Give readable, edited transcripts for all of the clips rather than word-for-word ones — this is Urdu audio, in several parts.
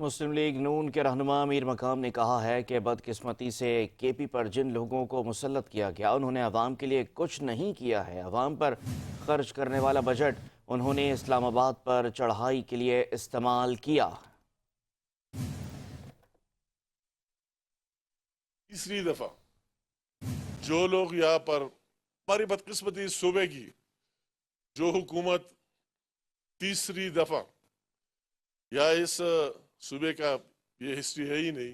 مسلم لیگ نون کے رہنما امیر مقام نے کہا ہے کہ بدقسمتی سے کے پی پر جن لوگوں کو مسلط کیا گیا انہوں نے عوام کے لیے کچھ نہیں کیا ہے۔ عوام پر خرچ کرنے والا بجٹ انہوں نے اسلام آباد پر چڑھائی کے لیے استعمال کیا۔ تیسری دفعہ جو لوگ یہاں پر ہماری بدقسمتی صوبے کی جو حکومت تیسری دفعہ یا اس صوبے کا یہ ہسٹری ہے ہی نہیں،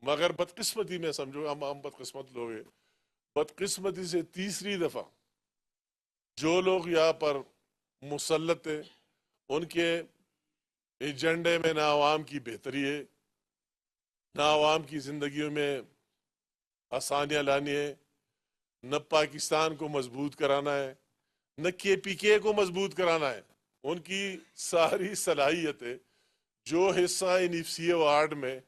مگر بدقسمتی میں سمجھو ہم بدقسمت لوگ ہیں، بدقسمتی سے تیسری دفعہ جو لوگ یہاں پر مسلط ہیں ان کے ایجنڈے میں نہ عوام کی بہتری ہے، نہ عوام کی زندگیوں میں آسانیاں لانی ہے، نہ پاکستان کو مضبوط کرانا ہے، نہ کے پی کے کو مضبوط کرانا ہے۔ ان کی ساری صلاحیتیں جو حصہ سی وارڈ میں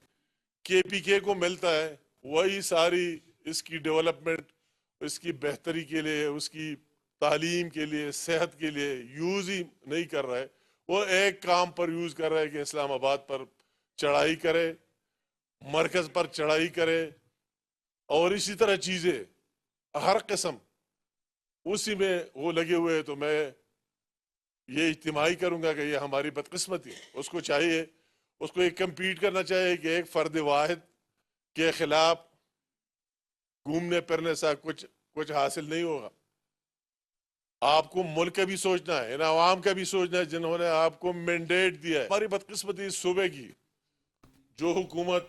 کے پی کے کو ملتا ہے وہی ساری اس کی ڈیولپمنٹ، اس کی بہتری کے لیے، اس کی تعلیم کے لیے، صحت کے لیے یوز ہی نہیں کر رہا ہے۔ وہ ایک کام پر یوز کر رہا ہے کہ اسلام آباد پر چڑھائی کرے، مرکز پر چڑھائی کرے، اور اسی طرح چیزیں ہر قسم اسی میں وہ لگے ہوئے۔ تو میں یہ اجتماعی کروں گا کہ یہ ہماری بدقسمتی ہے۔ اس کو چاہیے، اس کو ایک کمپیٹ کرنا چاہیے کہ ایک فرد واحد کے خلاف گھومنے پھرنے سے کچھ حاصل نہیں ہوگا۔ آپ کو ملک کا بھی سوچنا ہے، ان عوام کا بھی سوچنا ہے جنہوں نے آپ کو مینڈیٹ دیا ہے۔ ہماری بدقسمتی اس صوبے کی جو حکومت